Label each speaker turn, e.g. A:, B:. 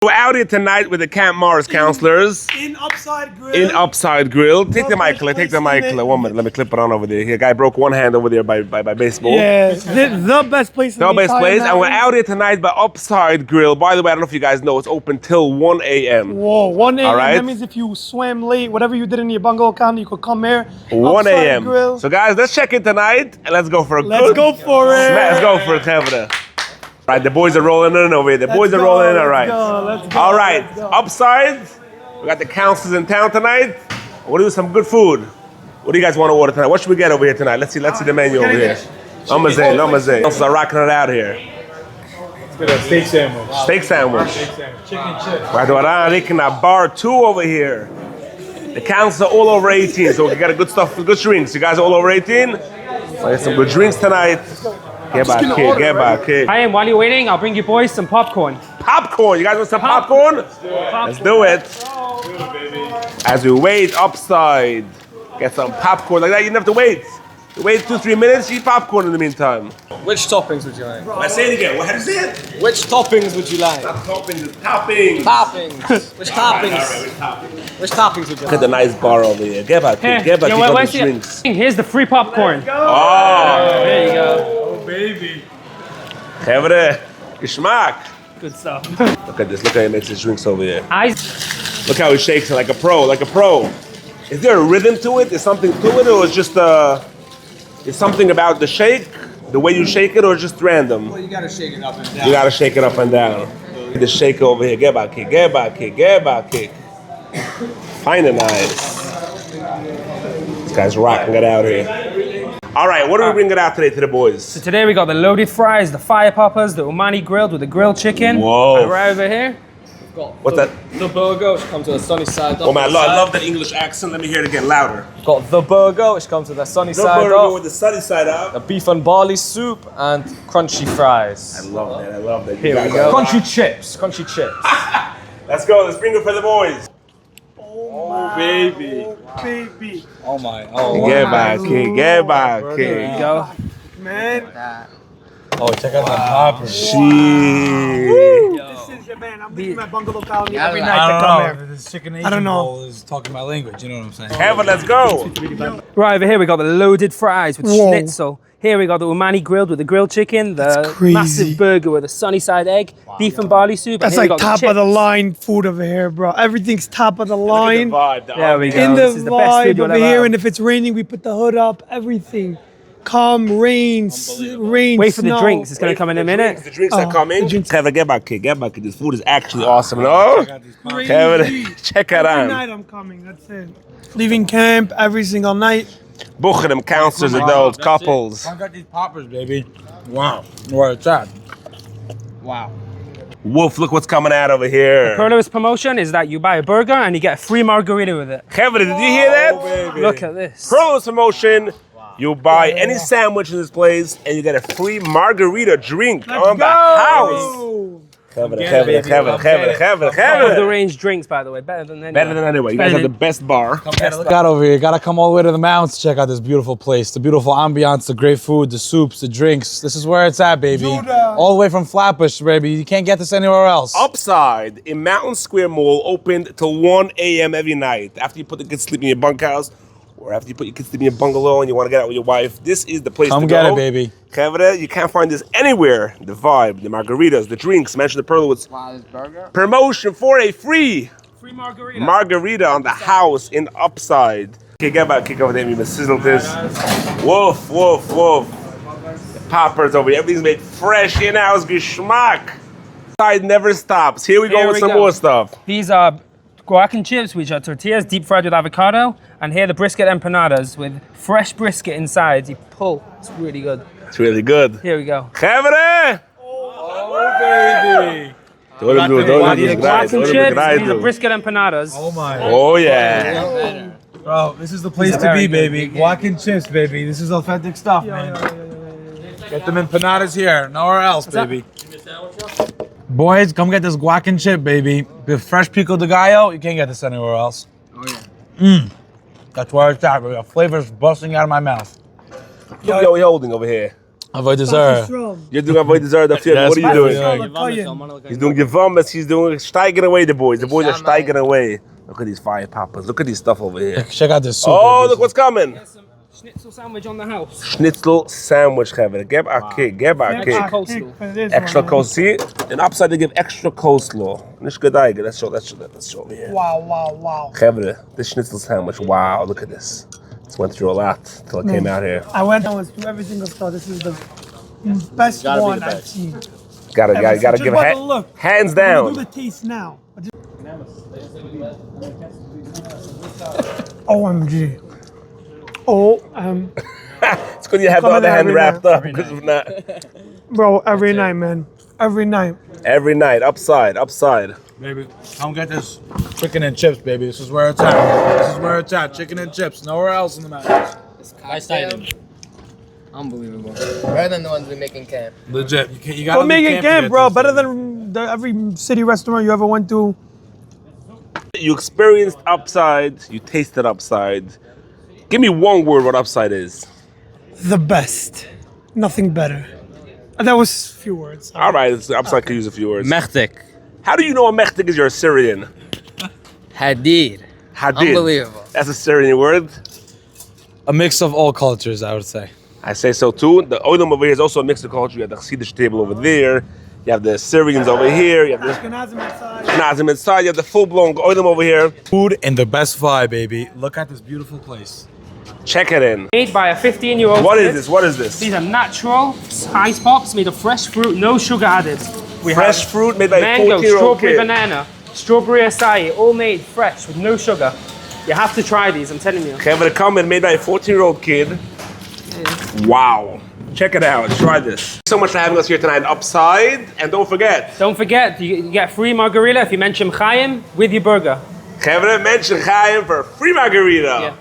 A: We're out here tonight with the Camp Morris counselors.
B: In Upside Grill.
A: In Upside Grill. Take the mic, take the mic. 1 minute, let me clip it on over there. Here, guy broke one hand over there by baseball.
B: Yeah, the best place in
A: the best place. And we're
B: mountains.
A: out here tonight by Upside Grill. By the way, I don't know if you guys know, it's open till 1 a.m.
B: Whoa, 1 a.m.
A: All right.
B: That means if you swam late, whatever you did in your bungalow county, you could come here.
A: 1
B: Upside
A: a.m.
B: Grill.
A: So guys, let's check in tonight and let's go for a
B: Let's go for it.
A: Let's go for it, Kevin. All right, the boys are rolling in over here. The boys are rolling in, all right.
B: Let's go.
A: All right, Upside. We got the counselors in town tonight. We're gonna do some good food. What do you guys want to order tonight? What should we get over here tonight? Let's see the menu over here. Lamazay. Counselors are rocking it out here.
C: Let's get a steak sandwich.
A: Steak sandwich.
C: Chicken chips.
A: We're bar 2 over here. The counselors are all over 18, so we got good stuff, good drinks. You guys are all over 18? We'll get some good drinks tonight. Get back, kid.
D: Hi, and while you're waiting, I'll bring you boys some popcorn.
A: Popcorn, you guys want some popcorn? Let's do it. As we wait Upside, get some popcorn like that. You don't have to wait. You wait 2-3 minutes, eat popcorn in the meantime.
E: Which toppings would you like?
A: Let's say it again. How do you say it?
E: Which toppings would you like?
A: Not toppings, it's toppings.
E: Toppings. Which toppings? Which toppings would you
A: Look at the
E: like?
A: nice bar over here. Get back, kid. Get back,
D: Yeah,
A: keep on the drinks.
D: Here's the free popcorn.
A: Oh,
D: There you go.
C: Oh, baby.
A: Hevre, geschmack.
D: Good stuff.
A: Look at this. Look how he makes his drinks over here.
D: I
A: Look how he shakes it like a pro. Is there a rhythm to it? Is something to it, or is just is something about the shake, the way you shake it, or just random?
E: Well, you gotta shake it up and down.
A: You gotta shake it up and down. The shaker over here. Get back, kick. Fine and nice. This guy's rocking it out here. All right, what are we bringing out today to the boys?
D: So today we got the loaded fries, the fire poppers, the umani grilled with the grilled chicken.
A: Whoa.
D: And right over here.
A: What's that?
E: The burger, which comes with a sunny side up.
A: Oh man, I love that English accent. Let me hear it again, louder.
E: Got the burger, which comes with a sunny
A: The
E: side
A: burger
E: up,
A: with the sunny side up.
E: the beef and barley soup, and crunchy
A: I
E: fries.
A: love that.
D: Here we go.
E: Crunchy chips.
A: Let's go. Let's bring it for the boys.
C: Oh, baby.
B: Baby.
E: Oh my. Oh.
A: Get back, kid.
D: There you go.
B: Man.
C: Oh, check out the poppers.
A: Shit.
B: This is your man. I'm leaving my bungalow colony every night to come here.
C: This chicken
B: I don't know.
C: bowl is talking my language. You know what I'm saying?
A: Kevin, let's go.
D: Right over here we got the loaded fries with schnitzel. Here we got the umani grilled with the grilled chicken, the
B: crazy.
D: massive burger with a sunny side egg, beef and barley soup.
B: That's
D: and here we
B: like
D: got
B: top of the
D: chips.
B: line food over here, bro. Everything's top of the line.
D: There we go.
B: In the
D: This is the best food
B: vibe
D: you'll
B: over
D: ever
B: here,
D: have.
B: and if it's raining, we put the hood up. Everything. Calm, rain, rain,
D: Wait for the
B: snow.
D: drinks. It's going to come in a minute.
A: The drinks are coming.
B: the drinks.
A: Kevin, get back, kid. This food is actually awesome. No? Kevin, check it
B: Every
A: out.
B: night I'm coming. That's it. Leaving camp every single night.
A: Book them counselors, adults, couples.
C: I got these poppers, baby. Wow. Where it's at.
E: Wow.
A: Wolf, look what's coming out over here.
D: Perlowitz promotion is that you buy a burger and you get a free margarita with it.
A: Kevin, did you hear that?
D: Look at this.
A: Perlowitz promotion. You buy any sandwich in this place and you get a free margarita drink on the house. Kevin.
D: Top of the range drinks, by the way. Better than
A: anyway. You guys have the best bar.
C: Look out over here. Gotta come all the way to the mountains to check out this beautiful place. The beautiful ambiance, the great food, the soups, the drinks. This is where it's at, baby. All the way from Flatbush, baby. You can't get this anywhere else.
A: Upside in Mountain Square Mall, opened till 1 a.m. every night. After you put the kids to sleep in your bunkhouse, or after you put your kids to sleep in your bungalow and you want to get out with your wife, this is the place
C: Come
A: to
C: get
A: go.
C: it, baby.
A: Kevin, you can't find this anywhere. The vibe, the margaritas, the drinks. Mention the Perlowitz.
E: Wow, this burger.
A: Promotion for a free
D: margarita
A: on the house in Upside. Okay, get back, kick over there. We sizzle this. Woof. The poppers over here. Everything's made fresh in-house geschmack. Upside never stops. Here we go with some more stuff.
D: These are guac and chips, which are tortillas deep fried with avocado. And here the brisket empanadas with fresh brisket inside. You pull. It's really good.
A: It's really good.
D: Here we go.
A: Kevin!
C: Oh, baby.
D: Guac and chips, these are brisket empanadas.
C: Oh, my.
A: Oh, yeah.
C: Bro, this is the place to be, baby. Guac and chips, baby. This is authentic stuff, man. Get them empanadas here. Nowhere else, baby. Boys, come get this guac and chip, baby. The fresh pico de gallo, you can't get this anywhere else.
E: Oh yeah.
C: That's where it's at, baby. The flavor's busting out of my mouth.
A: What are we holding over here?
C: Avoid dessert.
A: You're doing avoid dessert. What are you doing?
B: Koyen.
A: He's doing Yevammas. He's doing steiging away. The boys are steiging away. Look at these fire poppers. Look at these stuff over here.
C: Check out this soup.
A: Oh,
C: baby.
A: look what's coming.
D: Some schnitzel sandwich on the house.
A: Schnitzel sandwich, Kevin. Get our cake.
D: Extra coleslaw.
A: Extra coleslaw. See, and upside they give extra coleslaw. Nish gedai. Let's show over here.
B: Wow.
A: Kevin, this schnitzel sandwich. Wow, look at this. This went through a lot till it came out here.
B: I went through every single store. This is the best one I've seen.
A: Gotta
B: Just
A: give
B: by the look.
A: hands
B: Do
A: down.
B: the taste now. OMG.
A: It's good you have the
B: Come
A: other
B: in
A: hand
B: every
A: wrapped
B: night.
A: up because of not.
B: Bro, every night, man. Every night.
A: Every night, upside.
C: Baby, come get this chicken and chips, baby. This is where it's at. Chicken and chips. Nowhere else in the mountains.
E: Nice item. Unbelievable. Better than the ones we make in camp.
C: Legit. You gotta
B: But make it
C: to
B: camp,
C: get
B: bro.
C: this,
B: Better
C: baby.
B: than every city restaurant you ever went to.
A: You experienced upside. You tasted upside. Give me one word what upside is.
B: The best. Nothing better. And that was a few words.
A: All right, upside could use a few words.
E: Mechtik.
A: How do you know a mechtik is? You're a Syrian.
E: Hadid.
A: Hadid.
E: Unbelievable.
A: That's a Syrian word.
C: A mix of all cultures, I would say.
A: I say so too. The oilam over here is also a mixed culture. You have the Chassidish table over there. You have the Syrians over here. You have the
B: Ashkenazim inside.
A: Nazim inside. You have the full-blown oilam over here.
C: Food in the best vibe, baby. Look at this beautiful place.
A: Check it in.
D: Made by a 15-year-old.
A: What is this? What is this?
D: These are natural ice pops made of fresh fruit, no sugar added. We
A: Fresh
D: have
A: fruit made by a
D: mango,
A: 14-year-old
D: strawberry,
A: kid.
D: banana, strawberry acai, all made fresh with no sugar. You have to try these, I'm telling you.
A: Kevin comment made by a 14-year-old kid. Wow. Check it out. Try this. Thanks so much for having us here tonight. Upside. And don't forget.
D: Don't forget, you get free margarita if you mention Chaim with your burger.
A: Kevin mentioned Chaim for free margarita.
D: Yeah.